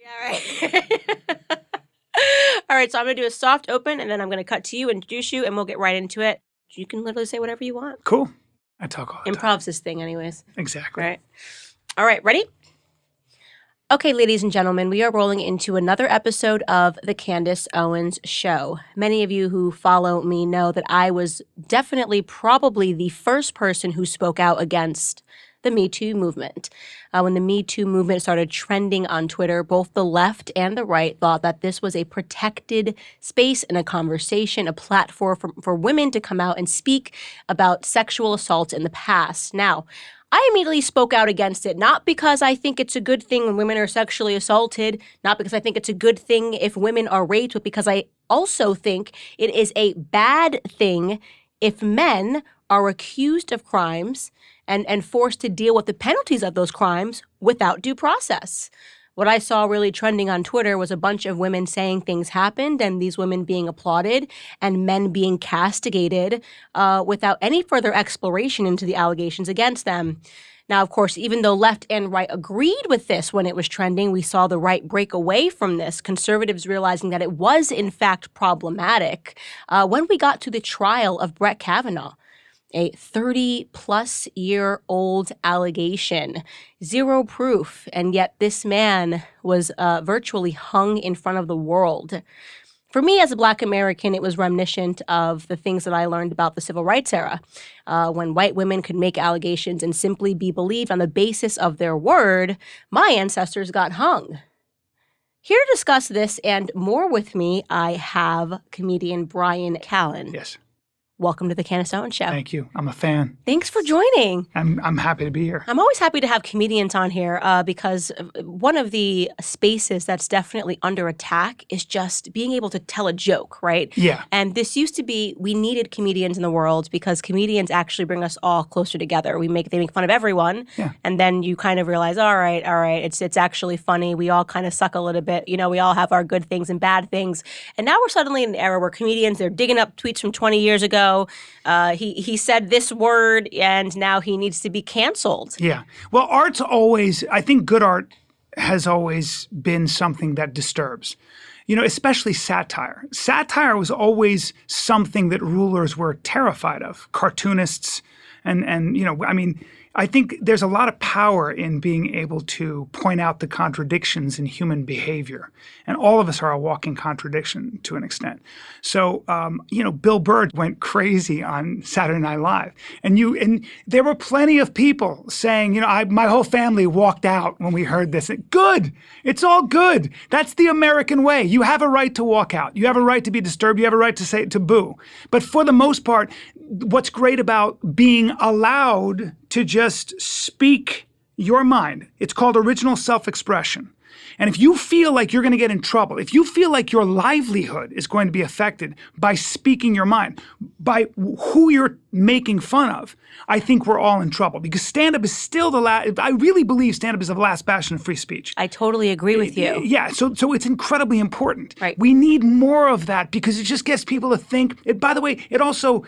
Yeah, right. All right, so I'm going to do a soft open, and then I'm going to cut to you, introduce you, and we'll get right into it. You can literally say whatever you want. Cool. I talk all the time. Improv's this thing anyways. Exactly. Right. All right, ready? Okay, ladies and gentlemen, we are rolling into another episode of the Candace Owens Show. Many of you who follow me know that I was definitely probably the first person who spoke out against the Me Too movement. When the Me Too movement started trending on Twitter, both the left and the right thought that this was a protected space and a conversation, a platform for women to come out and speak about sexual assault in the past. Now, I immediately spoke out against it, not because I think it's a good thing when women are sexually assaulted, not because I think it's a good thing if women are raped, but because I also think it is a bad thing if men are accused of crimes and forced to deal with the penalties of those crimes without due process. What I saw really trending on Twitter was a bunch of women saying things happened and these women being applauded and men being castigated without any further exploration into the allegations against them. Now, of course, even though left and right agreed with this when it was trending, we saw the right break away from this, conservatives realizing that it was, in fact, problematic when we got to the trial of Brett Kavanaugh. A 30-plus-year-old allegation, zero proof, and yet this man was virtually hung in front of the world. For me, as a Black American, it was reminiscent of the things that I learned about the Civil Rights era, when white women could make allegations and simply be believed on the basis of their word. My ancestors got hung. Here to discuss this and more with me, I have comedian Bryan Callen. Yes. Welcome to the Candace Owens Show. Thank you. I'm a fan. Thanks for joining. I'm happy to be here. I'm always happy to have comedians on here because one of the spaces that's definitely under attack is just being able to tell a joke, right? Yeah. And this used to be, we needed comedians in the world because comedians actually bring us all closer together. They make fun of everyone. Yeah. And then you kind of realize, all right, it's actually funny. We all kind of suck a little bit. You know, we all have our good things and bad things. And now we're suddenly in an era where comedians, they're digging up tweets from 20 years ago. He said this word and now he needs to be canceled. Yeah. Well, I think good art has always been something that disturbs. You know, especially satire. Satire was always something that rulers were terrified of. Cartoonists and you know, I mean, I think there's a lot of power in being able to point out the contradictions in human behavior. And all of us are a walking contradiction to an extent. So, you know, Bill Burr went crazy on Saturday Night Live. And there were plenty of people saying, you know, my whole family walked out when we heard this. Good. It's all good. That's the American way. You have a right to walk out. You have a right to be disturbed. You have a right to boo. But for the most part, what's great about being allowed to just speak your mind, it's called original self-expression. And if you feel like you're going to get in trouble, if you feel like your livelihood is going to be affected by speaking your mind, by who you're making fun of, I think we're all in trouble because stand-up is still the last. I really believe stand-up is the last bastion of free speech. I totally agree with you. Yeah, so it's incredibly important. Right. We need more of that because it just gets people to think. By the way, it also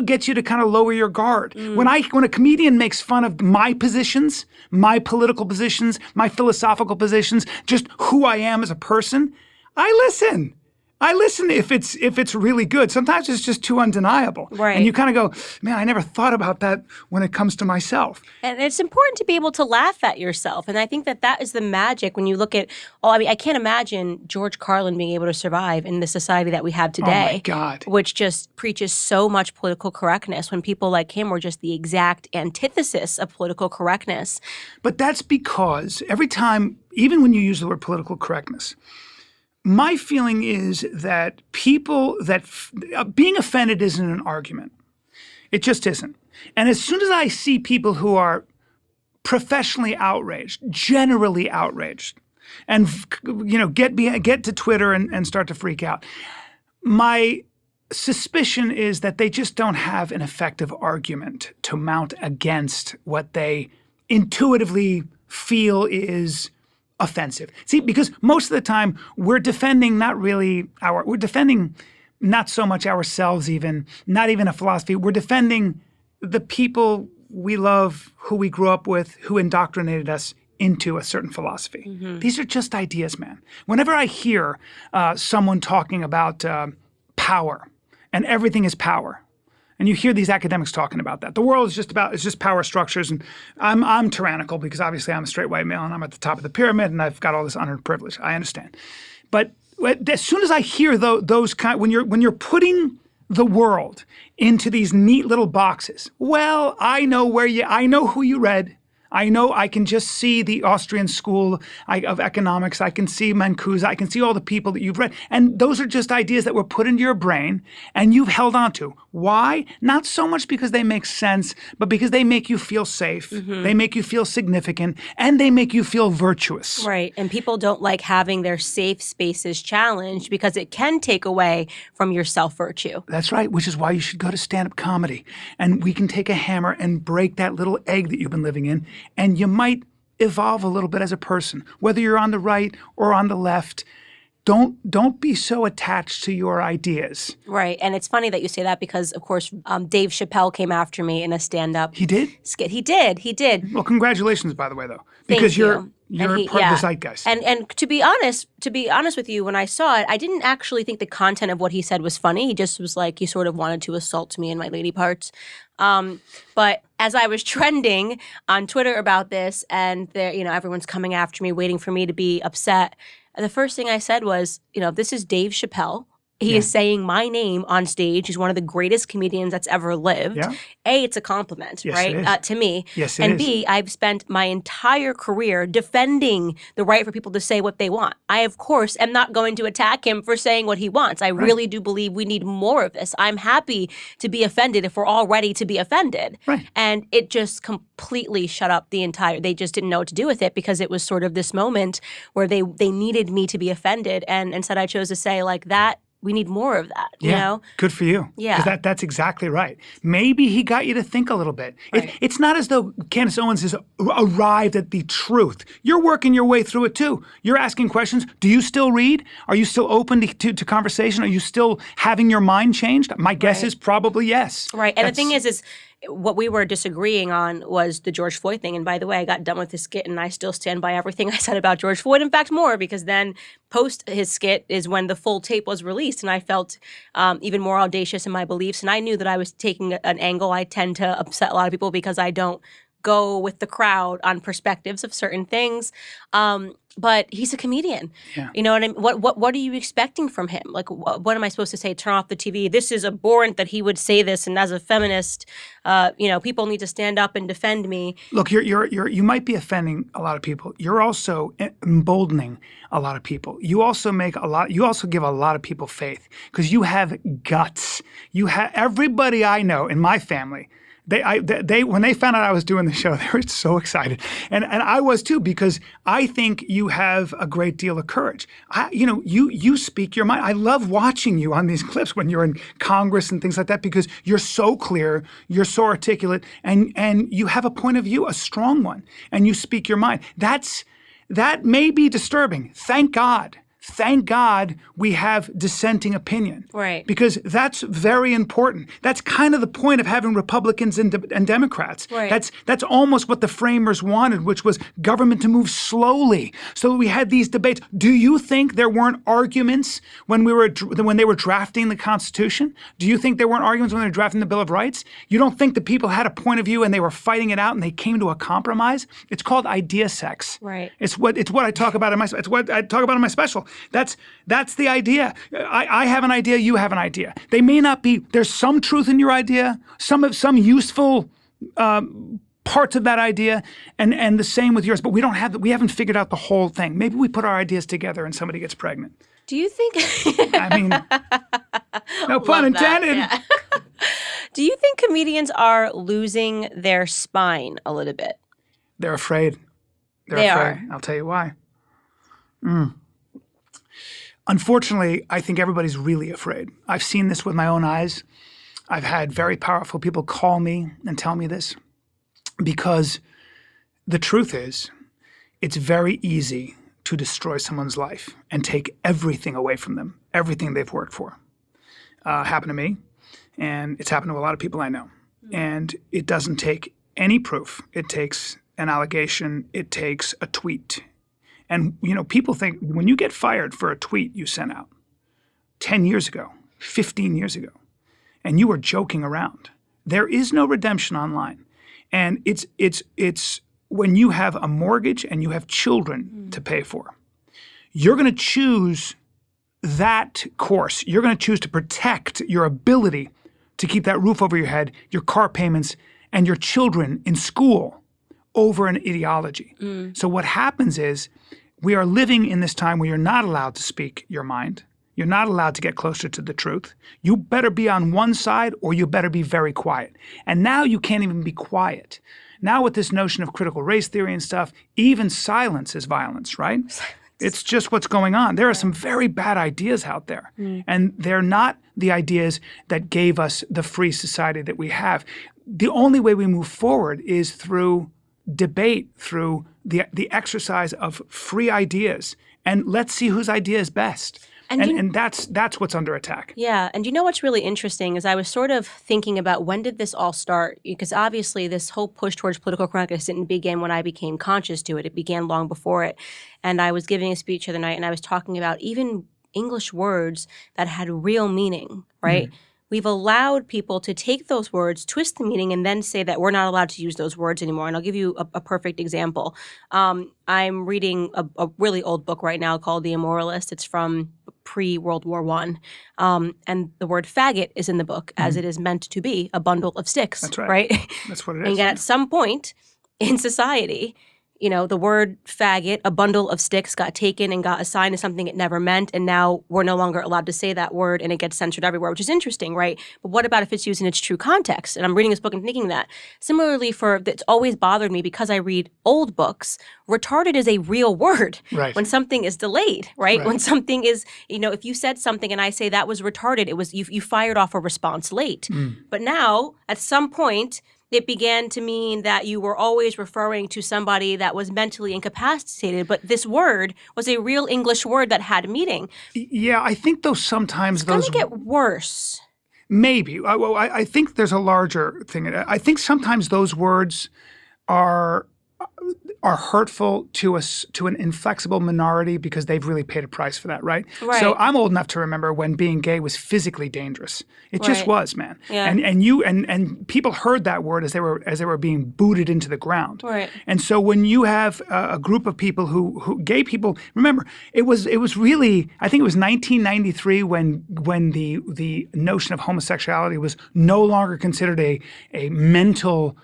gets you to kind of lower your guard. When a comedian makes fun of my positions, my political positions, my philosophical positions, just who I am as a person, I listen if it's really good. Sometimes it's just too undeniable. Right. And you kind of go, man, I never thought about that when it comes to myself. And it's important to be able to laugh at yourself. And I think that is the magic when you look at, I can't imagine George Carlin being able to survive in the society that we have today. Oh, my God. Which just preaches so much political correctness when people like him were just the exact antithesis of political correctness. But that's because every time, even when you use the word political correctness, my feeling is that being offended isn't an argument. It just isn't. And as soon as I see people who are professionally outraged, generally outraged, and get to Twitter and start to freak out, my suspicion is that they just don't have an effective argument to mount against what they intuitively feel is offensive. See, because most of the time we're defending we're defending not so much ourselves even, not even a philosophy. We're defending the people we love, who we grew up with, who indoctrinated us into a certain philosophy. These are just ideas, man. Whenever I hear someone talking about power and everything is power, and you hear these academics talking about that, the world is just power structures, and I'm tyrannical because obviously I'm a straight white male and I'm at the top of the pyramid and I've got all this unearned privilege. I understand, but as soon as I hear those kind, when you're putting the world into these neat little boxes, well, I know who you read. I know I can just see the Austrian school of economics. I can see Mancuso. I can see all the people that you've read. And those are just ideas that were put into your brain and you've held on to. Why? Not so much because they make sense, but because they make you feel safe. They make you feel significant, and they make you feel virtuous. Right. And people don't like having their safe spaces challenged because it can take away from your self-virtue. That's right, which is why you should go to stand-up comedy. And we can take a hammer and break that little egg that you've been living in, and you might evolve a little bit as a person, whether you're on the right or on the left. Don't be so attached to your ideas. Right. And it's funny that you say that because, of course, Dave Chappelle came after me in a stand-up He did? skit. He did. Well, congratulations, by the way, though, because you're part of the zeitgeist. And to be honest with you, when I saw it, I didn't actually think the content of what he said was funny. He just was like, he sort of wanted to assault me in my lady parts. But as I was trending on Twitter about this, and everyone's coming after me, waiting for me to be upset, the first thing I said was, this is Dave Chappelle. He is saying my name on stage. He's one of the greatest comedians that's ever lived. Yeah. A, it's a compliment, Yes, right, it is. to me. Yes, it and is. B, I've spent my entire career defending the right for people to say what they want. I, of course, am not going to attack him for saying what he wants. I really do believe we need more of this. I'm happy to be offended if we're all ready to be offended. Right. And it just completely shut up they just didn't know what to do with it because it was sort of this moment where they needed me to be offended. And instead I chose to say like that, we need more of that, you know? Good for you. Yeah. Because that's exactly right. Maybe he got you to think a little bit. Right. It's not as though Candace Owens has arrived at the truth. You're working your way through it too. You're asking questions. Do you still read? Are you still open to conversation? Are you still having your mind changed? My guess is probably yes. Right. And the thing is what we were disagreeing on was the George Floyd thing. And by the way, I got done with his skit and I still stand by everything I said about George Floyd. In fact, more, because then post his skit is when the full tape was released and I felt even more audacious in my beliefs. And I knew that I was taking an angle. I tend to upset a lot of people because I don't go with the crowd on perspectives of certain things. But he's a comedian. Yeah. You know what I mean? What are you expecting from him? Like, what am I supposed to say? Turn off the TV. This is abhorrent that he would say this. And as a feminist, people need to stand up and defend me. Look, you might be offending a lot of people. You're also emboldening a lot of people. You also give a lot of people faith because you have guts. Everybody I know in my family. They when they found out I was doing the show, they were so excited, and I was too, because I think you have a great deal of courage. You speak your mind. I love watching you on these clips when you're in Congress and things like that because you're so clear, you're so articulate, and you have a point of view, a strong one, and you speak your mind. That may be disturbing. Thank God. Thank God we have dissenting opinion. Right. Because that's very important. That's kind of the point of having Republicans and Democrats. Right. That's almost what the framers wanted, which was government to move slowly. So we had these debates. Do you think there weren't arguments when they were drafting the Constitution? Do you think there weren't arguments when they were drafting the Bill of Rights? You don't think the people had a point of view and they were fighting it out and they came to a compromise? It's called idea sex. Right. It's what I talk about in my special. That's the idea. I have an idea. You have an idea. They may not be. There's some truth in your idea. Some useful parts of that idea, and the same with yours. But we haven't figured out the whole thing. Maybe we put our ideas together and somebody gets pregnant. Do you think? I mean, no pun intended. Yeah. Do you think comedians are losing their spine a little bit? They're afraid. They are. I'll tell you why. Unfortunately, I think everybody's really afraid. I've seen this with my own eyes. I've had very powerful people call me and tell me this because the truth is it's very easy to destroy someone's life and take everything away from them, everything they've worked for. Happened to me, and it's happened to a lot of people I know. And it doesn't take any proof. It takes an allegation, it takes a tweet. And, people think when you get fired for a tweet you sent out 10 years ago, 15 years ago, and you were joking around, there is no redemption online. And it's when you have a mortgage and you have children to pay for, you're going to choose that course. You're going to choose to protect your ability to keep that roof over your head, your car payments, and your children in school over an ideology. So what happens is we are living in this time where you're not allowed to speak your mind. You're not allowed to get closer to the truth. You better be on one side or you better be very quiet. And now you can't even be quiet. Now with this notion of critical race theory and stuff, even silence is violence, right? It's just what's going on. There are some very bad ideas out there, and they're not the ideas that gave us the free society that we have. The only way we move forward is through debate, through the exercise of free ideas, and let's see whose idea is best. And that's what's under attack. Yeah. And you know what's really interesting is I was sort of thinking about when did this all start? Because obviously this whole push towards political correctness didn't begin when I became conscious to it. It began long before it. And I was giving a speech the other night and I was talking about even English words that had real meaning, right? We've allowed people to take those words, twist the meaning, and then say that we're not allowed to use those words anymore. And I'll give you a perfect example. I'm reading a really old book right now called The Immoralist. It's from pre-World War I. And the word faggot is in the book as it is meant to be, a bundle of sticks. That's right. That's what it is. And yet at some point in society, the word faggot, a bundle of sticks, got taken and got assigned to something it never meant, and now we're no longer allowed to say that word, and it gets censored everywhere, which is interesting, right? But what about if it's used in its true context? And I'm reading this book and thinking that. Similarly, it's always bothered me because I read old books, retarded is a real word when something is delayed, right? When something is, if you said something and I say that was retarded, it was you fired off a response late. But now, at some point, it began to mean that you were always referring to somebody that was mentally incapacitated, but this word was a real English word that had meaning. Yeah, I think sometimes those – it's going to get worse. Maybe. I think there's a larger thing. I think sometimes those words are hurtful to an inflexible minority because they've really paid a price for that, right? So I'm old enough to remember when being gay was physically dangerous. It just was, man. Yeah. And people heard that word as they were being booted into the ground. Right. And so when you have a group of people who gay people, remember it was really, I think it was 1993 when the notion of homosexuality was no longer considered a mental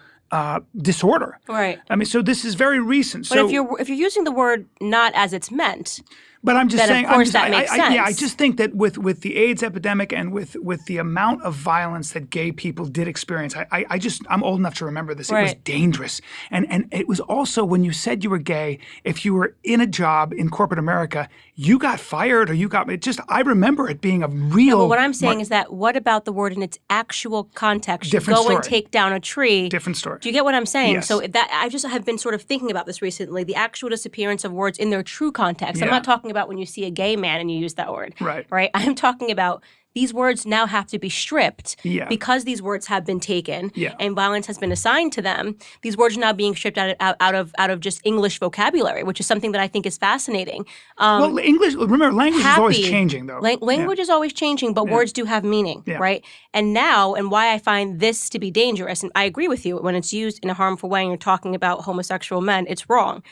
disorder. Right. I mean, so this is very recent. But if you're using the word not as it's meant, but I'm just saying, of course that makes sense. Yeah, I just think that with the AIDS epidemic and with the amount of violence that gay people did experience, I'm old enough to remember this. It was dangerous, and it was also when you said you were gay, if you were in a job in corporate America, you got fired or you got it. Just I remember it being a real. But what I'm saying is that what about the word in its actual context? Different story. And take down a tree. Different story. Do you get what I'm saying? Yes. So that I just have been sort of thinking about this recently. The actual disappearance of words in their true context. I'm not talking about when you see a gay man and you use that word. Right. I'm talking about these words now have to be stripped because these words have been taken and violence has been assigned to them. These words are now being stripped out of just English vocabulary, which is something that I think is fascinating. Well, English, remember, language is always changing, though. Language is always changing, but words do have meaning, right? And now, and why I find this to be dangerous, and I agree with you, when it's used in a harmful way and you're talking about homosexual men, it's wrong.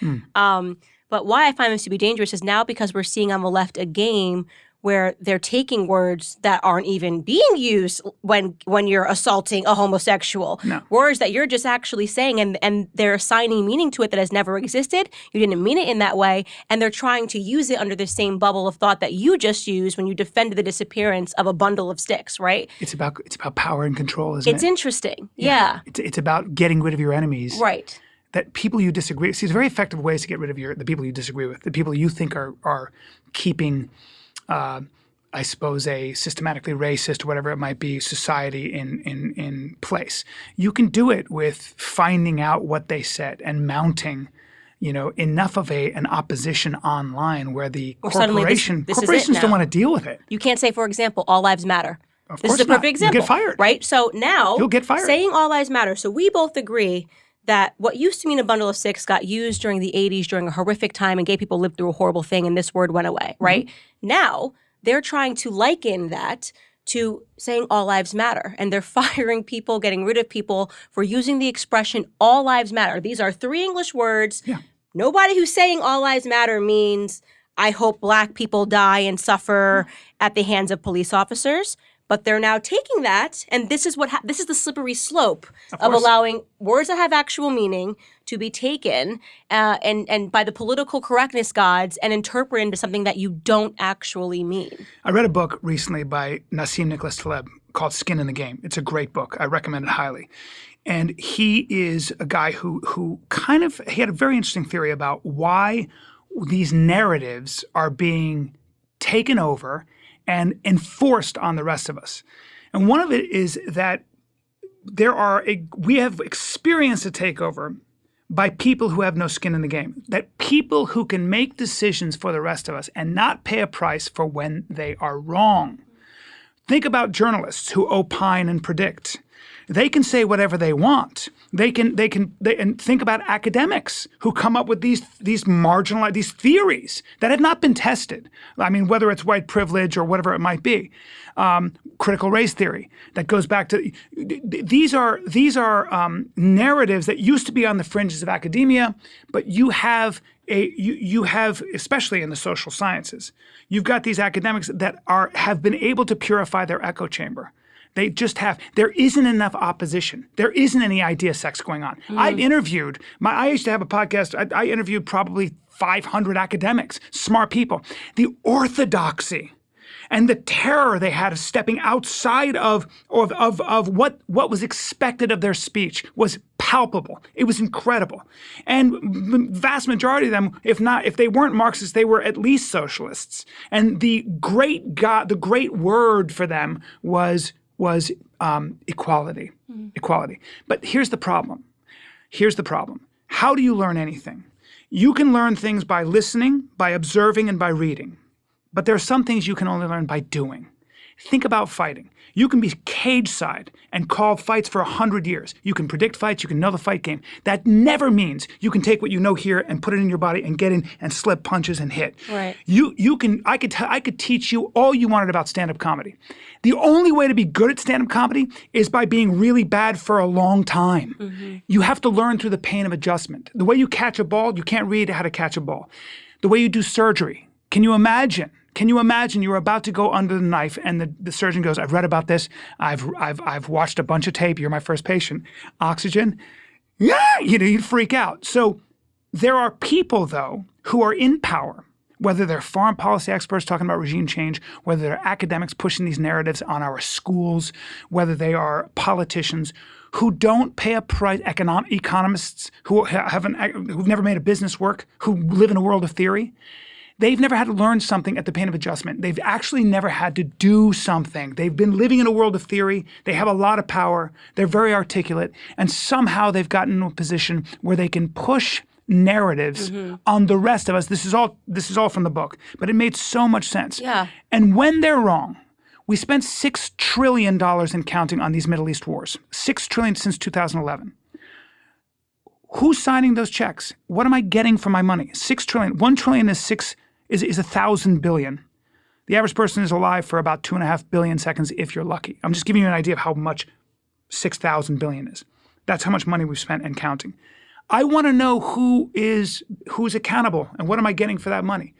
But why I find this to be dangerous is now because we're seeing on the left a game where they're taking words that aren't even being used when you're assaulting a homosexual. No. Words that you're just actually saying and they're assigning meaning to it that has never existed. You didn't mean it in that way. And they're trying to use it under the same bubble of thought that you just used when you defended the disappearance of a bundle of sticks, right? It's about power and control, isn't it? It's interesting. Yeah. It's about getting rid of your enemies. Right. That people you disagree with. See, there's very effective ways to get rid of the people you disagree with, the people you think are keeping I suppose, a systematically racist or whatever it might be society in place. You can do it with finding out what they said and mounting, enough of an opposition online where the corporations don't want to deal with it. You can't say, for example, all lives matter. Of this course is a perfect not. example. You get fired. Right? So now, you'll get fired. Saying all lives matter. So we both agree that what used to mean a bundle of six got used during the 80s during a horrific time and gay people lived through a horrible thing and this word went away, right? Now, they're trying to liken that to saying all lives matter. And they're firing people, getting rid of people for using the expression all lives matter. These are three English words. Yeah. Nobody who's saying all lives matter means I hope black people die and suffer at the hands of police officers. But they're now taking that, and this is this is the slippery slope of allowing words that have actual meaning to be taken and by the political correctness gods and interpreted into something that you don't actually mean. I read a book recently by Nassim Nicholas Taleb called Skin in the Game. It's a great book. I recommend it highly. And he is a guy who he had a very interesting theory about why these narratives are being taken over and enforced on the rest of us. And one of it is that we have experienced a takeover by people who have no skin in the game, that people who can make decisions for the rest of us and not pay a price for when they are wrong. Think about journalists who opine and predict. They can say whatever they want. And think about academics who come up with these marginalized, these theories that have not been tested. I mean, whether it's white privilege or whatever it might be, critical race theory that goes back to these are narratives that used to be on the fringes of academia, but you have especially in the social sciences, you've got these academics that have been able to purify their echo chamber. They just have. There isn't enough opposition. There isn't any idea sex going on. I've interviewed. I used to have a podcast. I interviewed probably 500 academics, smart people. The orthodoxy and the terror they had of stepping outside of what was expected of their speech was palpable. It was incredible. And the vast majority of them, if they weren't Marxists, they were at least socialists. And the great word for them was equality. Equality. But here's the problem. How do you learn anything? You can learn things by listening, by observing, and by reading. But there are some things you can only learn by doing. Think about fighting. You can be cage side and call fights for 100 years. You can predict fights. You can know the fight game. That never means you can take what you know here and put it in your body and get in and slip punches and hit. Right. I could teach you all you wanted about stand-up comedy. The only way to be good at stand-up comedy is by being really bad for a long time. Mm-hmm. You have to learn through the pain of adjustment. The way you catch a ball, you can't read how to catch a ball. The way you do surgery. Can you imagine you're about to go under the knife and the surgeon goes, I've read about this. I've watched a bunch of tape. You're my first patient. Oxygen. Yeah, you'd freak out. So there are people, though, who are in power, whether they're foreign policy experts talking about regime change, whether they're academics pushing these narratives on our schools, whether they are politicians who don't pay a price, economists who've never made a business work, who live in a world of theory. They've never had to learn something at the pain of adjustment. They've actually never had to do something. They've been living in a world of theory. They have a lot of power. They're very articulate. And somehow they've gotten into a position where they can push narratives on the rest of us. This is all from the book. But it made so much sense. Yeah. And when they're wrong, we spent $6 trillion and counting on these Middle East wars. $6 trillion since 2011. Who's signing those checks? What am I getting for my money? $6 trillion. $1 trillion is 1,000 billion. The average person is alive for about 2.5 billion seconds if you're lucky. I'm just giving you an idea of how much 6,000 billion is. That's how much money we've spent and counting. I want to know who's accountable and what am I getting for that money.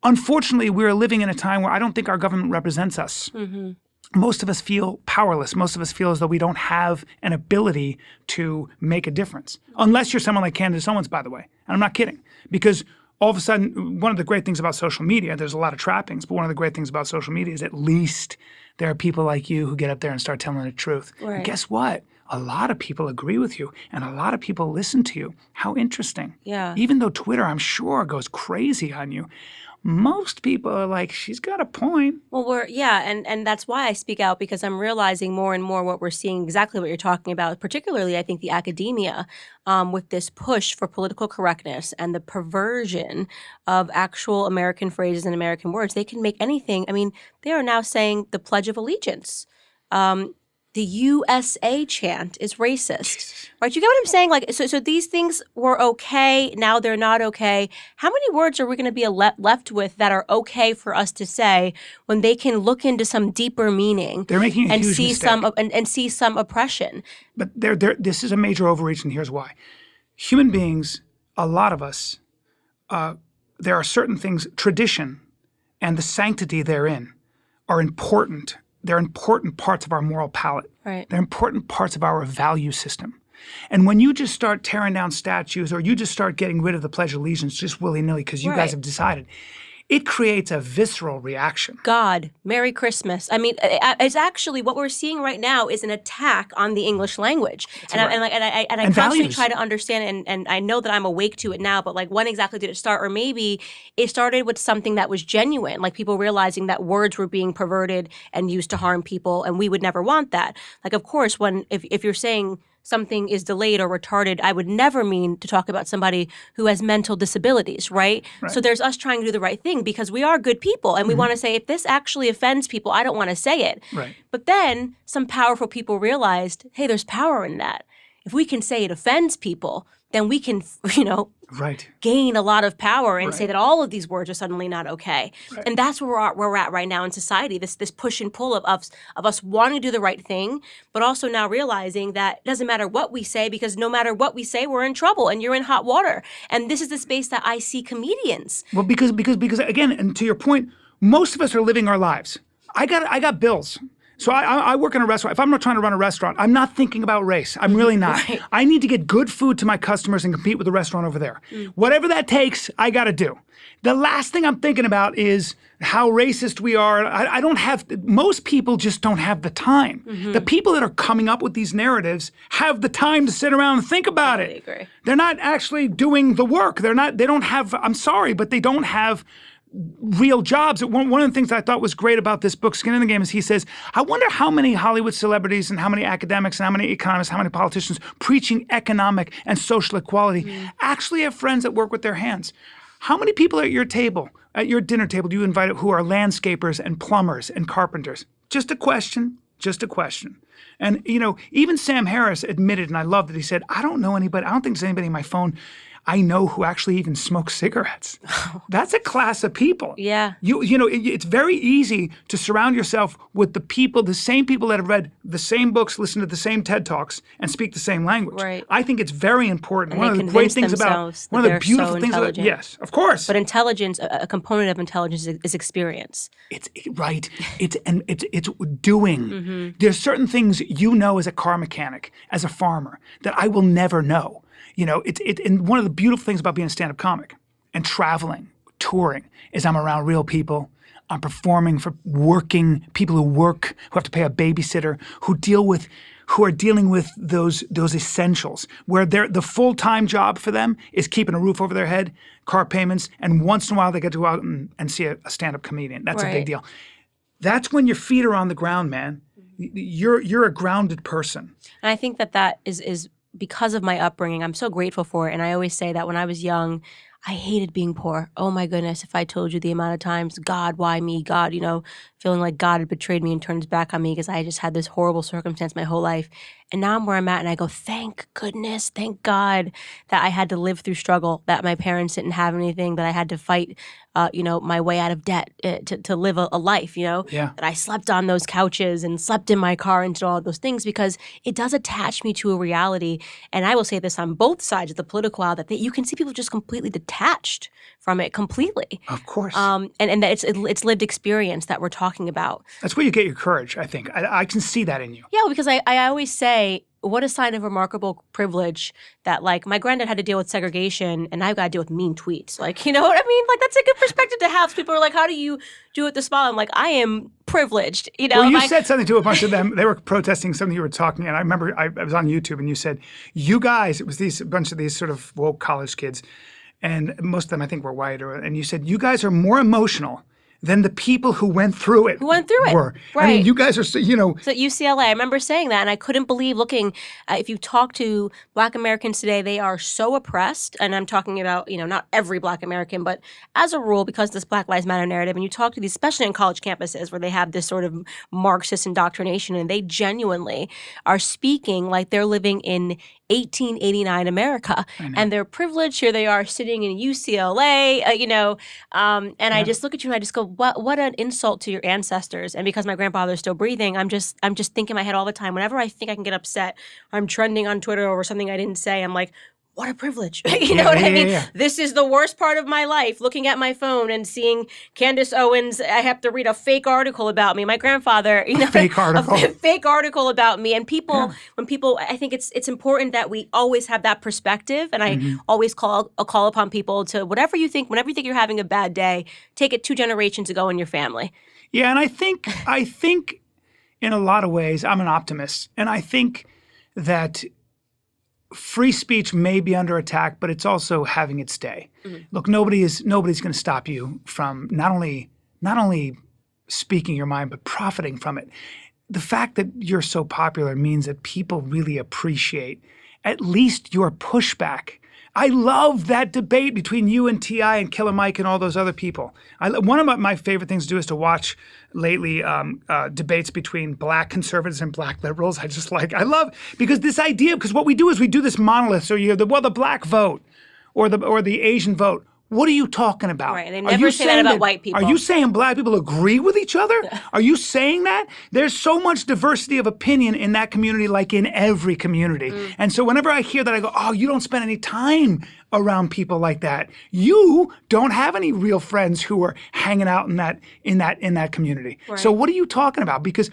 Unfortunately, we're living in a time where I don't think our government represents us. Mm-hmm. Most of us feel powerless. Most of us feel as though we don't have an ability to make a difference. Unless you're someone like Candace Owens, by the way. And I'm not kidding. Because all of a sudden, one of the great things about social media, there's a lot of trappings, but one of the great things about social media is at least there are people like you who get up there and start telling the truth. Right. And guess what? A lot of people agree with you and a lot of people listen to you. How interesting. Yeah. Even though Twitter, I'm sure, goes crazy on you. Most people are like, she's got a point. Well, and that's why I speak out, because I'm realizing more and more what we're seeing, exactly what you're talking about, particularly I think the academia with this push for political correctness and the perversion of actual American phrases and American words. They can make anything. I mean, they are now saying the Pledge of Allegiance. the USA chant is racist, right? You get what I'm saying? Like, so these things were okay. Now they're not okay. How many words are we going to be left with that are okay for us to say when they can look into some deeper meaning? They're making a and huge see mistake. and see some oppression. But this is a major overreach, and here's why. Human beings, a lot of us, there are certain things, tradition and the sanctity therein are important. They're important parts of our moral palette. Right. They're important parts of our value system. And when you just start tearing down statues or you just start getting rid of the Pledge of Allegiance just willy-nilly because you guys have decided, it creates a visceral reaction. God, Merry Christmas. I mean, it's actually what we're seeing right now is an attack on the English language. And I constantly values. try to understand, and I know that I'm awake to it now, but like when exactly did it start? Or maybe it started with something that was genuine, like people realizing that words were being perverted and used to harm people, and we would never want that. Like, of course, if you're saying something is delayed or retarded, I would never mean to talk about somebody who has mental disabilities, right? So there's us trying to do the right thing because we are good people and we want to say, if this actually offends people, I don't want to say it. Right. But then some powerful people realized, hey, there's power in that. If we can say it offends people, then we can, gain a lot of power and say that all of these words are suddenly not okay. And that's where we're at right now in society, this push and pull of us wanting to do the right thing, but also now realizing that it doesn't matter what we say because no matter what we say, we're in trouble and you're in hot water. And this is the space that I see comedians. Well, because again, and to your point, most of us are living our lives. I got bills. So I work in a restaurant. If I'm not trying to run a restaurant, I'm not thinking about race. I'm really not. I need to get good food to my customers and compete with the restaurant over there. Whatever that takes, I got to do. The last thing I'm thinking about is how racist we are. I don't have, most people just don't have the time. The people that are coming up with these narratives have the time to sit around and think about it. Agree. They're not actually doing the work. They don't have, I'm sorry, but they don't have real jobs. One of the things I thought was great about this book, Skin in the Game, is he says, I wonder how many Hollywood celebrities and how many academics and how many economists, how many politicians preaching economic and social equality actually have friends that work with their hands. How many people at your table, at your dinner table, do you invite who are landscapers and plumbers and carpenters? Just a question. Just a question. And, even Sam Harris admitted, and I love that he said, I don't know anybody, I don't think there's anybody on my phone I know who actually even smokes cigarettes. That's a class of people. Yeah. It's very easy to surround yourself with the same people that have read the same books, listen to the same TED Talks, and speak the same language. Right. I think it's very important. And one they of the great things themselves about, one that of the beautiful so things about, intelligent. yes, of course. But intelligence, a component of intelligence is experience. It's right. It's doing. There's certain things as a car mechanic, as a farmer, that I will never know. And one of the beautiful things about being a stand-up comic and traveling, touring, is I'm around real people. I'm performing for working people who have to pay a babysitter, who are dealing with those essentials, where the full-time job for them is keeping a roof over their head, car payments, and once in a while they get to go out and see a stand-up comedian. That's a big deal. That's when your feet are on the ground, man. You're a grounded person. And I think that is because of my upbringing. I'm so grateful for it. And I always say that when I was young, I hated being poor. Oh my goodness, if I told you the amount of times, God, why me? God, feeling like God had betrayed me and turned his back on me because I just had this horrible circumstance my whole life. And now I'm where I'm at and I go, thank goodness, thank God that I had to live through struggle, that my parents didn't have anything, that I had to fight, my way out of debt to live a life, that I slept on those couches and slept in my car and did all those things because it does attach me to a reality. And I will say this on both sides of the political aisle, that you can see people just completely detached from it completely. Of course. And that it's lived experience that we're talking about. That's where you get your courage, I think. I can see that in you. Yeah, because I always say, what a sign of remarkable privilege that, like, my granddad had to deal with segregation and I've got to deal with mean tweets. Like, you know what I mean? Like, that's a good perspective to have. So people are like, how do you do it this small? I'm like, I am privileged. Well, you said something to a bunch of them. They were protesting something you were talking, and I remember I was on YouTube and you said, you guys, it was a bunch of these sort of woke college kids, and most of them I think were white, and you said, you guys are more emotional than the people who went through it. Were. Right. I mean, you guys are, so, So at UCLA, I remember saying that, and I couldn't believe looking. If you talk to Black Americans today, they are so oppressed, and I'm talking about, not every Black American, but as a rule, because of this Black Lives Matter narrative, and you talk to these, especially on college campuses, where they have this sort of Marxist indoctrination, and they genuinely are speaking like they're living in 1889 America, and they're privileged. Here they are sitting in UCLA, and I just look at you and I just go, what an insult to your ancestors. And because my grandfather's still breathing, I'm just thinking in my head all the time. Whenever I think I can get upset, or I'm trending on Twitter over something I didn't say, I'm like, what a privilege. You know what I mean? Yeah. This is the worst part of my life, looking at my phone and seeing Candace Owens. I have to read a fake article about me. My grandfather, fake article. A fake article about me. And when people, I think it's important that we always have that perspective. And I always call upon people to whenever you think you're having a bad day, take it 2 generations ago in your family. Yeah, and I think in a lot of ways, I'm an optimist. And I think that free speech may be under attack, but it's also having its day. Look, nobody's going to stop you from not only speaking your mind, but profiting from it. The fact that you're so popular means that people really appreciate at least your pushback. I love that debate between you and T.I. and Killer Mike and all those other people. One of my favorite things to do is to watch lately debates between Black conservatives and Black liberals. I love, because this idea, because what we do is we do this monolith. So you have the Black vote or the Asian vote. What are you talking about? Right, they never say that about white people. Are you saying Black people agree with each other? Are you saying that? There's so much diversity of opinion in that community, like in every community. And so whenever I hear that, I go, oh, you don't spend any time around people like that. You don't have any real friends who are hanging out in that community. Right. So what are you talking about? Because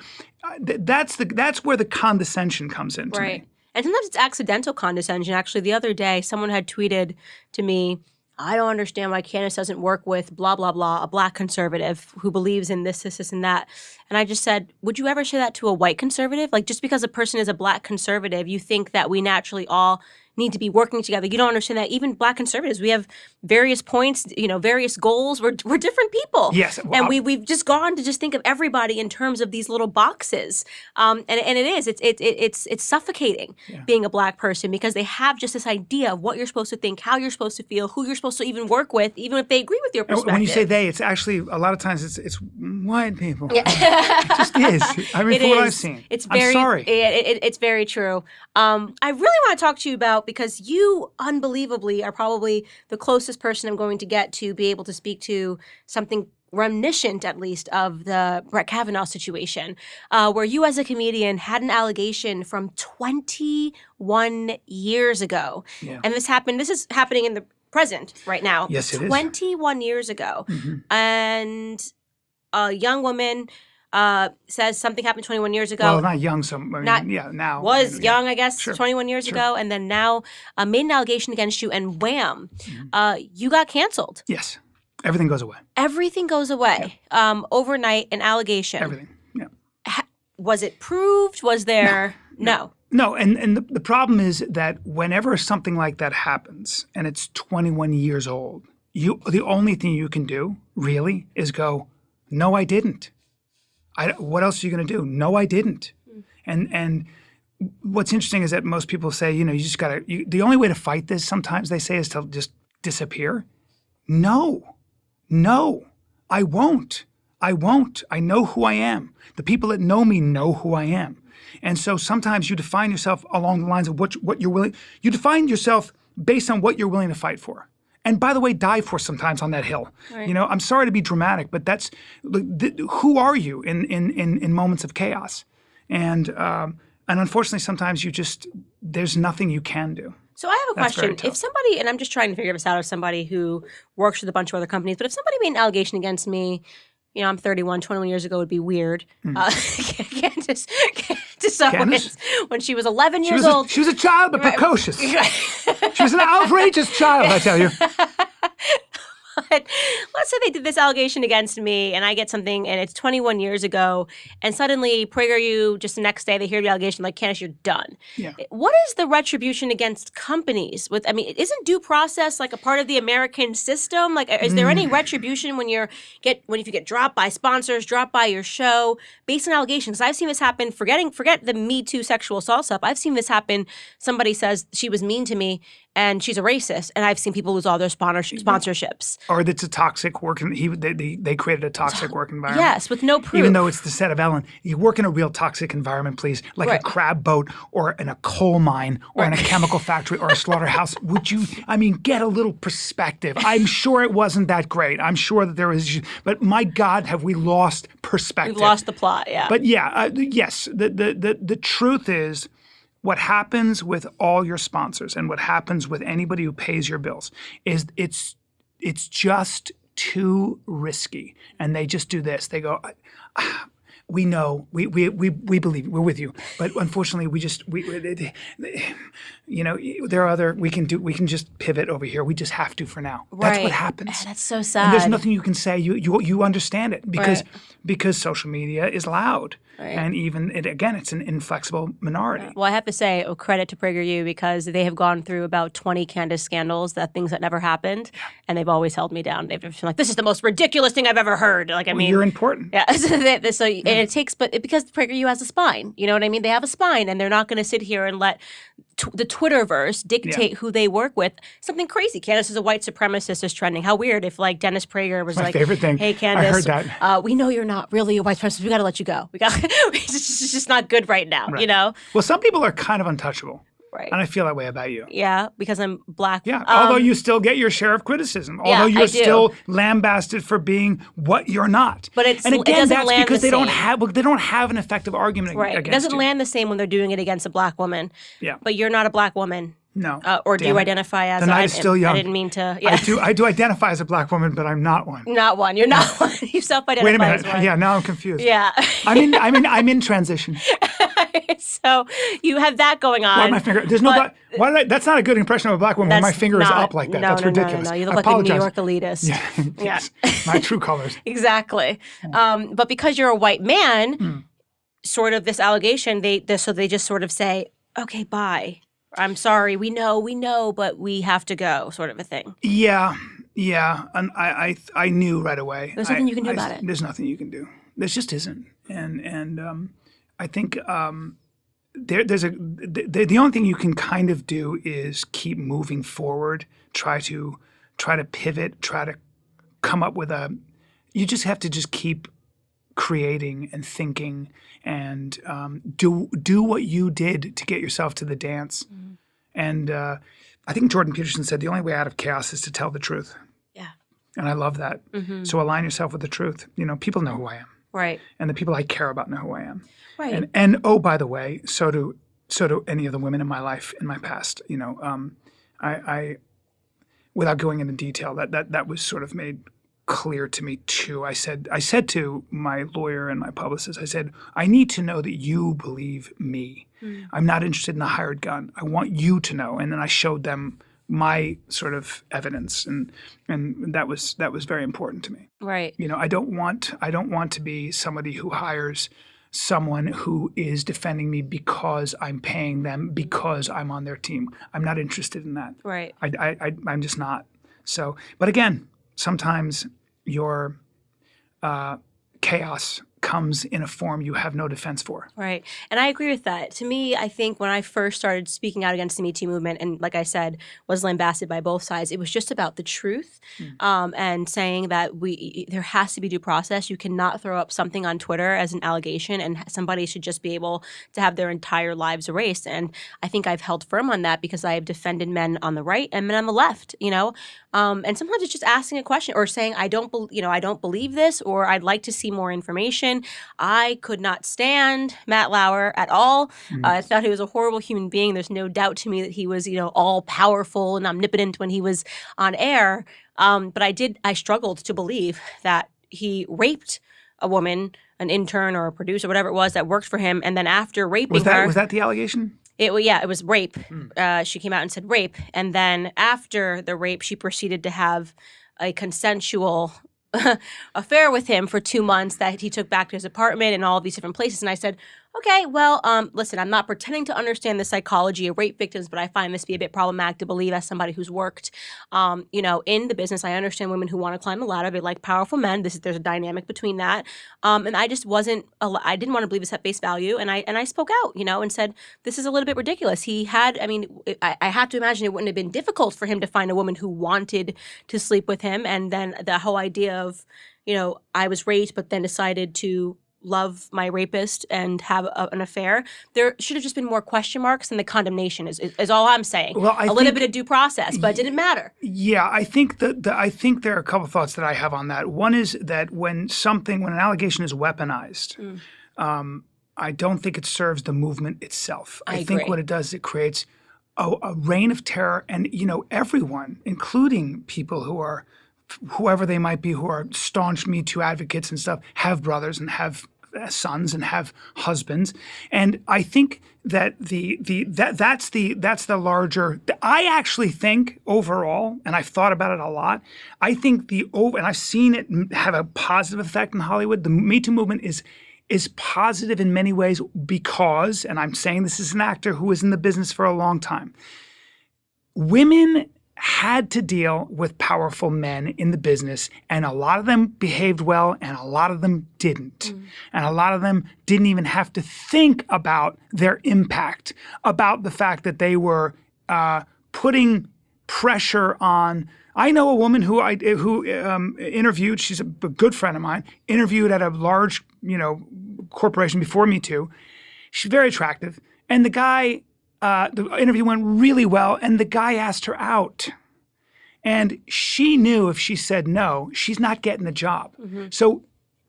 that's where the condescension comes in to me. And sometimes it's accidental condescension. Actually, the other day, someone had tweeted to me, I don't understand why Candace doesn't work with blah, blah, blah, a Black conservative who believes in this, and that. And I just said, would you ever say that to a white conservative? Like, just because a person is a Black conservative, you think that we naturally all need to be working together. You don't understand that even Black conservatives, we have various points, various goals. We're different people. Yes. Well, and we've just gone to just think of everybody in terms of these little boxes. And it's suffocating being a Black person, because they have just this idea of what you're supposed to think, how you're supposed to feel, who you're supposed to even work with, even if they agree with your perspective. When you say they, it's actually a lot of times it's white people. Yeah. It just is. I mean, what I've seen. I'm sorry. It's very true. I really want to talk to you about, because you unbelievably are probably the closest person I'm going to get to be able to speak to something reminiscent, at least, of the Brett Kavanaugh situation, where you as a comedian had an allegation from 21 years ago. Yeah. And this is happening in the present right now. Yes, it is. 21 years ago. And a young woman says something happened 21 years ago. Well, not young, now. Was young, I guess, sure, 21 years ago, and then now made an allegation against you, and wham, you got canceled. Yes. Everything goes away. Everything goes away. Yeah. Overnight, an allegation. Everything, yeah. Was it proved? Was there? No. No, and the problem is that whenever something like that happens, and it's 21 years old, the only thing you can do, really, is go, no, I didn't. What else are you going to do? No, I didn't. And what's interesting is that most people say, you just got to, the only way to fight this, sometimes they say, is to just disappear. No, I won't. I know who I am. The people that know me know who I am. And so sometimes you define yourself along the lines of what you're willing, you define yourself based on what you're willing to fight for. And by the way, die for sometimes on that hill. Right. I'm sorry to be dramatic, but that's who are you in moments of chaos? And unfortunately, sometimes there's nothing you can do. So I have a question. If somebody, and I'm just trying to figure this out as somebody who works with a bunch of other companies, but if somebody made an allegation against me, I'm 31, 21 years ago would be weird. Candace Owens, when she was 11 years old. She was a child, but precocious. She was an outrageous child, I tell you. But let's say they did this allegation against me and I get something and it's 21 years ago and suddenly PragerU, just the next day they hear the allegation like, Candace, you're done. Yeah. What is the retribution against companies? Isn't due process like a part of the American system? Like, is there any retribution when if you get dropped by sponsors, dropped by your show based on allegations? I've seen this happen, forget the Me Too sexual assault stuff. I've seen this happen. Somebody says she was mean to me and she's a racist, and I've seen people lose all their sponsorships. Or that's a toxic work. They created a toxic work environment. Yes, with no proof. Even though it's the set of Ellen, you work in a real toxic environment, please, like a crab boat or in a coal mine or in a chemical factory or a slaughterhouse. Would you, get a little perspective. I'm sure it wasn't that great. I'm sure that there was, but my God, have we lost perspective? We've lost the plot, yeah. But yes, the truth is, what happens with all your sponsors and what happens with anybody who pays your bills is it's just too risky. And they just do this. They go, we know, we believe, we're with you. But unfortunately, there are other, we can just pivot over here. We just have to for now. That's what happens. That's so sad. And there's nothing you can say. You understand it because social media is loud. Right. And even, it's an inflexible minority. Well, I have to say, credit to PragerU because they have gone through about 20 Candace scandals, things that never happened, and they've always held me down. They've been like, this is the most ridiculous thing I've ever heard. You're important. Yeah. And it takes, because PragerU has a spine. You know what I mean? They have a spine, and they're not going to sit here and let the Twitterverse dictate who they work with. Something crazy. Candace is a white supremacist is trending. How weird if Dennis Prager was my favorite thing. Hey, Candace, I heard that. We know you're not really a white supremacist. We got to let you go. It's just not good right now, you know? Well, some people are kind of untouchable. Right. And I feel that way about you. Yeah, because I'm black. Yeah, although you still get your share of criticism. Although you're still lambasted for being what you're not. But that's because they don't have an effective argument against you. It doesn't land the same when they're doing it against a black woman. Yeah. But you're not a black woman. No. Or do you identify as? The night is still young. I didn't mean to. Yeah. I do identify as a black woman, but I'm not one. Not one. You're not one. You self-identify Wait a minute. as one. Yeah, now I'm confused. Yeah. I'm in transition. So you have that going on. Why my finger? There's no. That's not a good impression of a black woman when my finger is up like that. That's ridiculous. No. You look like a New York elitist. Yeah. My true colors. Exactly. But because you're a white man, sort of this allegation, they just sort of say, okay, bye. I'm sorry. We know, but we have to go, sort of a thing. Yeah. And I knew right away. There's nothing you can do about it. There's nothing you can do. There just isn't. And I think the only thing you can kind of do is keep moving forward. Try to pivot. Try to come up with you just have to just keep creating and thinking and do what you did to get yourself to the dance. Mm-hmm. And I think Jordan Peterson said the only way out of chaos is to tell the truth. Yeah. And I love that. Mm-hmm. So align yourself with the truth. People know who I am. Right. And the people I care about know who I am. Right. And oh, by the way, so do any of the women in my life in my past. I without going into detail, that was sort of made clear to me too. I said to my lawyer and my publicist, I said, I need to know that you believe me. Mm. I'm not interested in the hired gun. I want you to know. And then I showed them my sort of evidence, and that was very important to me. Right. I don't want to be somebody who hires someone who is defending me because I'm paying them, because I'm on their team. I'm not interested in that. Right. I'm just not. So, but again, sometimes your chaos comes in a form you have no defense for. Right. And I agree with that. To me, I think when I first started speaking out against the Me Too movement, and like I said, was lambasted by both sides, it was just about the truth and saying that there has to be due process. You cannot throw up something on Twitter as an allegation and somebody should just be able to have their entire lives erased. And I think I've held firm on that because I have defended men on the right and men on the left, and sometimes it's just asking a question or saying, I don't believe this, or I'd like to see more information. I could not stand Matt Lauer at all. I thought he was a horrible human being. There's no doubt to me that he was, all powerful and omnipotent when he was on air. But I struggled to believe that he raped a woman, an intern or a producer, whatever it was that worked for him. And then after raping her. Was that the allegation? It was rape. She came out and said rape. And then after the rape, she proceeded to have a consensual affair with him for 2 months that he took back to his apartment and all of these different places. And I said, okay, well, listen, I'm not pretending to understand the psychology of rape victims, but I find this to be a bit problematic to believe as somebody who's worked, in the business. I understand women who want to climb the ladder. They like powerful men. There's a dynamic between that. And I just I didn't want to believe this at face value. And I spoke out, and said, this is a little bit ridiculous. I have to imagine it wouldn't have been difficult for him to find a woman who wanted to sleep with him. And then the whole idea of, I was raped, but then decided to love my rapist and have an affair. There should have just been more question marks, and the condemnation is all I'm saying. Well, a little bit of due process, but it didn't matter. Yeah, I think I think there are a couple of thoughts that I have on that. One is that when an allegation is weaponized, I don't think it serves the movement itself. I think what it does is it creates a reign of terror, and everyone, including people who are whoever they might be, who are staunch Me Too advocates and stuff, have brothers and have sons and have husbands, and I think that that's the larger. I actually think overall, and I've thought about it a lot. I think and I've seen it have a positive effect in Hollywood. The Me Too movement is positive in many ways because, and I'm saying this as an actor who was in the business for a long time, women had to deal with powerful men in the business, and a lot of them behaved well and a lot of them didn't. And a lot of them didn't even have to think about their impact, about the fact that they were putting pressure on. I know a woman who interviewed, she's a good friend of mine, interviewed at a large, corporation before Me Too. She's very attractive. And the guy, the interview went really well, and the guy asked her out. And she knew if she said no, she's not getting the job. So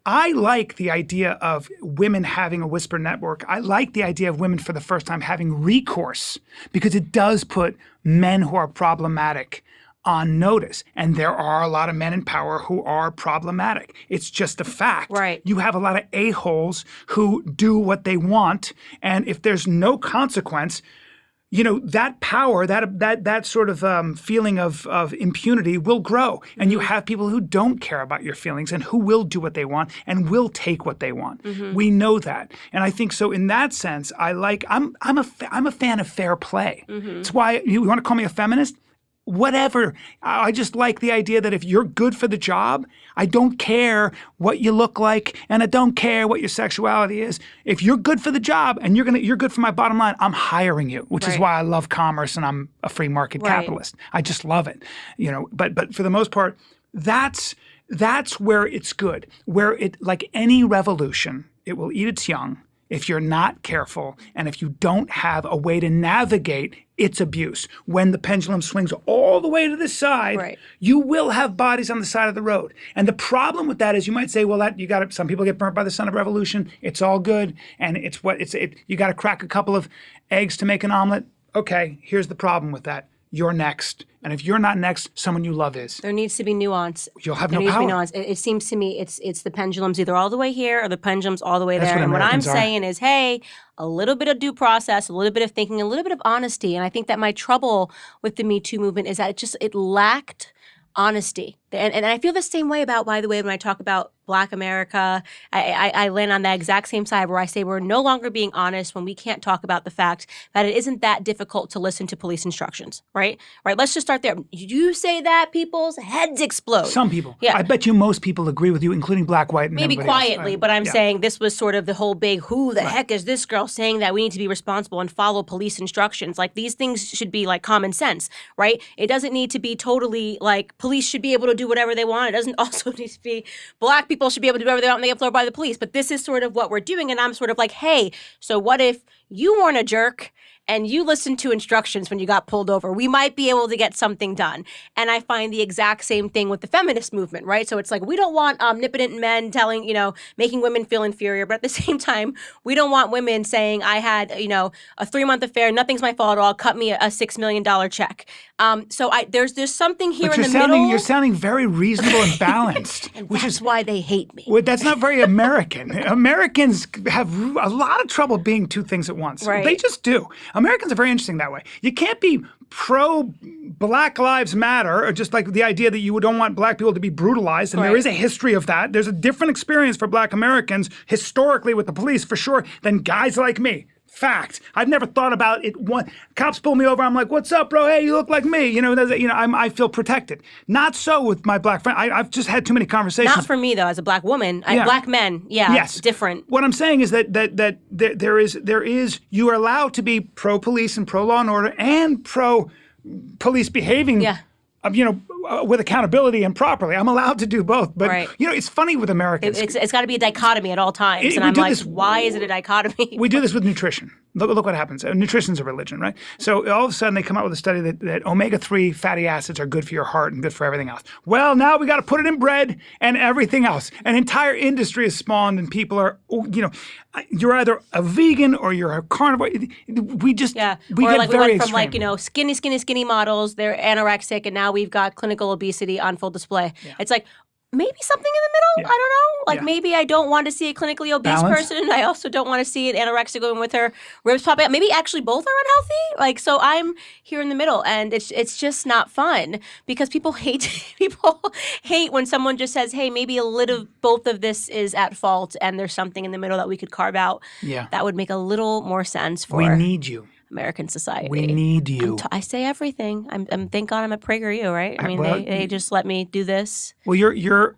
I like the idea of women having a whisper network. I like the idea of women for the first time having recourse, because it does put men who are problematic on notice. And there are a lot of men in power who are problematic. It's just a fact. Right. You have a lot of a-holes who do what they want. And if there's no consequence, that power, that sort of feeling of impunity will grow. And you have people who don't care about your feelings and who will do what they want and will take what they want. We know that. And I think so in that sense, I'm a fan of fair play. That's why you want to call me a feminist? Whatever. I just like the idea that if you're good for the job, I don't care what you look like and I don't care what your sexuality is. If you're good for the job and you're good for my bottom line, I'm hiring you, which is why I love commerce and I'm a free market capitalist. I just love it. But for the most part, that's where it's good. Where it, like any revolution, it will eat its young if you're not careful and if you don't have a way to navigate its abuse. When the pendulum swings all the way to the side, you will have bodies on the side of the road. And the problem with that is you might say, well, some people get burnt by the sun of revolution. It's all good. And you got to crack a couple of eggs to make an omelet. Okay, here's the problem with that. You're next. And if you're not next, someone you love is. There needs to be nuance. You'll have no power. There needs to be nuance. It seems to me it's the pendulum's either all the way here or the pendulum's all the way there. And what I'm saying is, hey, a little bit of due process, a little bit of thinking, a little bit of honesty. And I think that my trouble with the Me Too movement is that it lacked honesty. And I feel the same way about, by the way, when I talk about Black America, I land on that exact same side where I say we're no longer being honest when we can't talk about the fact that it isn't that difficult to listen to police instructions, right? Right. Let's just start there. You say that, people's heads explode. Some people. Yeah. I bet you most people agree with you, including Black, white, and maybe quietly, but I'm saying this was sort of the whole big, who the heck is this girl saying that we need to be responsible and follow police instructions? Like, these things should be like common sense, right? It doesn't need to be totally like police should be able to do whatever they want. It doesn't also need to be Black people should be able to do whatever they want when they get floored by the police. But this is sort of what we're doing. And I'm sort of like, hey, so what if you weren't a jerk and you listened to instructions when you got pulled over? We might be able to get something done. And I find the exact same thing with the feminist movement, right? So it's like, we don't want omnipotent men making women feel inferior. But at the same time, we don't want women saying, I had, a 3-month affair, nothing's my fault at all, cut me a $6 million check. So there's something here in the middle. You're sounding very reasonable and balanced. And that's why they hate me. Well, that's not very American. Americans have a lot of trouble being two things at at once. Right. They just do. Americans are very interesting that way. You can't be pro Black Lives Matter, or just like the idea that you don't want black people to be brutalized, and there is a history of that. There's a different experience for black Americans historically with the police, for sure, than guys like me. Fact. I've never thought about it. Cops pull me over. I'm like, "What's up, bro? Hey, you look like me." I feel protected. Not so with my black friend. I've just had too many conversations. Not for me though, as a black woman. Black men, yes, different. What I'm saying is that there is you are allowed to be pro police and pro law and order and pro police behaving. Yeah. With accountability and properly. I'm allowed to do both. But, right. It's funny with Americans. It's got to be a dichotomy at all times. And I'm like, why is it a dichotomy? We do this with nutrition. Look what happens. Nutrition's a religion, right? So all of a sudden they come out with a study that omega-3 fatty acids are good for your heart and good for everything else. Well, now we got to put it in bread and everything else. An entire industry is spawned and people are, you're either a vegan or you're a carnivore. We get very went from extreme. skinny models, they're anorexic, and now we've got clinical obesity on full display. Yeah. It's like, maybe something in the middle. Yeah. I don't know. Maybe I don't want to see a clinically obese person, and I also don't want to see an anorexic woman with her ribs popping out. Maybe actually both are unhealthy. So I'm here in the middle, and it's just not fun because people hate when someone just says, "Hey, maybe a little both of this is at fault, and there's something in the middle that we could carve out." Yeah, that would make a little more sense for. We need you. American society. We need you. I say everything. I'm thank God I'm at PragerU, right? I mean, they just let me do this. Well, you're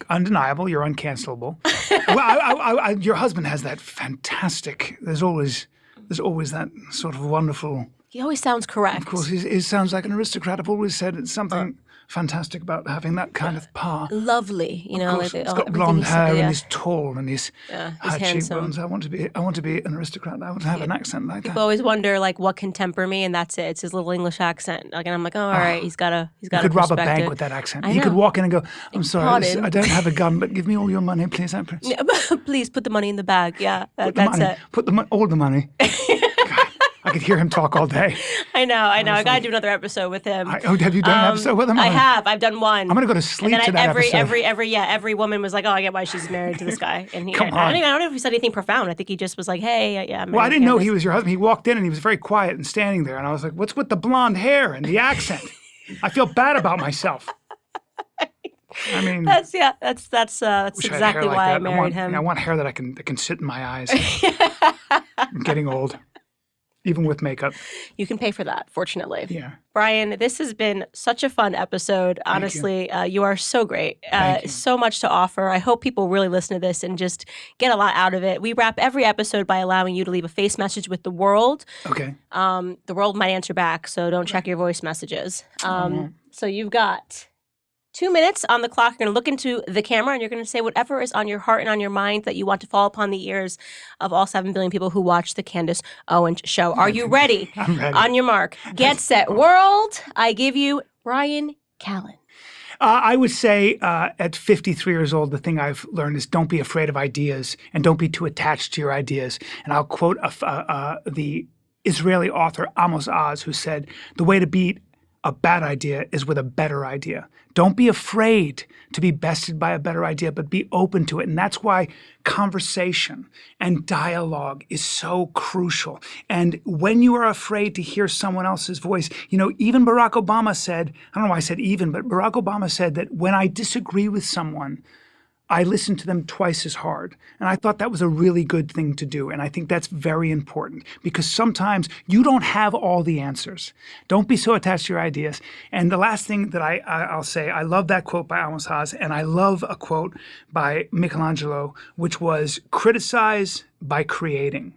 undeniable. You're uncancelable. Well, your husband has that fantastic. There's always that sort of wonderful. He always sounds correct. Of course, he sounds like an aristocrat. I've always said it's something fantastic about having that kind of pa. Lovely, He's got blonde hair and he's tall and he's high cheekbones. I want to be an aristocrat. I want to have an accent like that. People always wonder what can temper me, and that's it. It's his little English accent. And I'm like, all right, he's got a. You could rob a bank with that accent. You could walk in and go, "I'm sorry, I don't have a gun, but give me all your money, please." Please put the money in the bag. Yeah, that's it. Put all the money. I could hear him talk all day. I know. I got to do another episode with him. Have you done an episode with him? I have. I've done one. I'm going to go to sleep to that episode. Every woman was like, "Oh, I get why she's married to this guy." And Come on. I don't know if he said anything profound. I think he just was like, "Hey, yeah." Well, I didn't know he was your husband. He walked in and he was very quiet and standing there, and I was like, "What's with the blonde hair and the accent?" I feel bad about myself. I mean, that's exactly why I married him. I want hair that can sit in my eyes. I'm getting old. Even with makeup. You can pay for that, fortunately. Yeah. Bryan, this has been such a fun episode. Honestly, you are so great. So much to offer. I hope people really listen to this and just get a lot out of it. We wrap every episode by allowing you to leave a face message with the world. Okay. The world might answer back, so don't check your voice messages. So you've got 2 minutes on the clock. You're going to look into the camera and you're going to say whatever is on your heart and on your mind that you want to fall upon the ears of all 7 billion people who watch the Candace Owens show. Are you ready? I'm ready. On your mark. Get set. World. I give you Bryan Callen. I would say at 53 years old, the thing I've learned is don't be afraid of ideas and don't be too attached to your ideas. And I'll quote the Israeli author Amos Oz, who said, "The way to beat a bad idea is with a better idea." Don't be afraid to be bested by a better idea, but be open to it. And that's why conversation and dialogue is so crucial. And when you are afraid to hear someone else's voice, even Barack Obama said, I don't know why I said even, but Barack Obama said that when I disagree with someone, I listen to them twice as hard. And I thought that was a really good thing to do. And I think that's very important because sometimes you don't have all the answers. Don't be so attached to your ideas. And the last thing that I'll say, I love that quote by Owens Haas, and I love a quote by Michelangelo, which was, "Criticize by creating."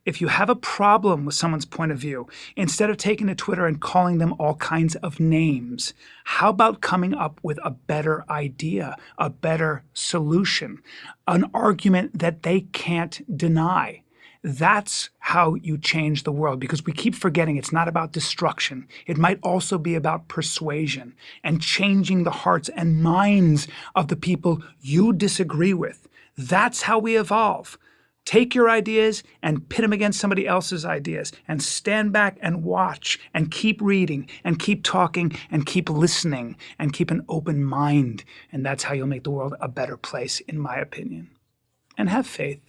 If you have a problem with someone's point of view, instead of taking to Twitter and calling them all kinds of names, how about coming up with a better idea, a better solution, an argument that they can't deny? That's how you change the world, because we keep forgetting it's not about destruction. It might also be about persuasion and changing the hearts and minds of the people you disagree with. That's how we evolve. Take your ideas and pit them against somebody else's ideas and stand back and watch and keep reading and keep talking and keep listening and keep an open mind. And that's how you'll make the world a better place, in my opinion. And have faith.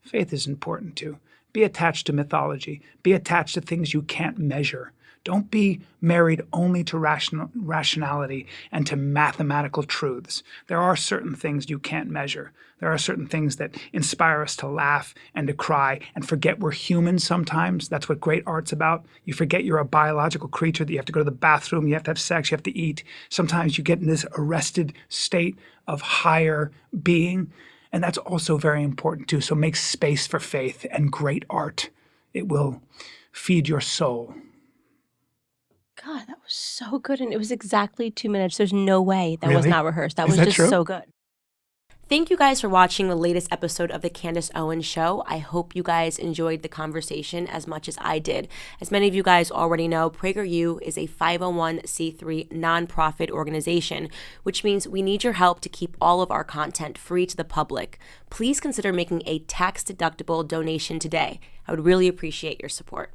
Faith is important too. Be attached to mythology. Be attached to things you can't measure. Don't be married only to rationality and to mathematical truths. There are certain things you can't measure. There are certain things that inspire us to laugh and to cry and forget we're human sometimes. That's what great art's about. You forget you're a biological creature, that you have to go to the bathroom, you have to have sex, you have to eat. Sometimes you get in this arrested state of higher being. And that's also very important too. So make space for faith and great art. It will feed your soul. God, that was so good. And it was exactly 2 minutes. There's no way that was Really? not rehearsed. That Is was that just true? so good. Thank you guys for watching the latest episode of the Candace Owens Show. I hope you guys enjoyed the conversation as much as I did. As many of you guys already know, PragerU is a 501c3 nonprofit organization, which means we need your help to keep all of our content free to the public. Please consider making a tax-deductible donation today. I would really appreciate your support.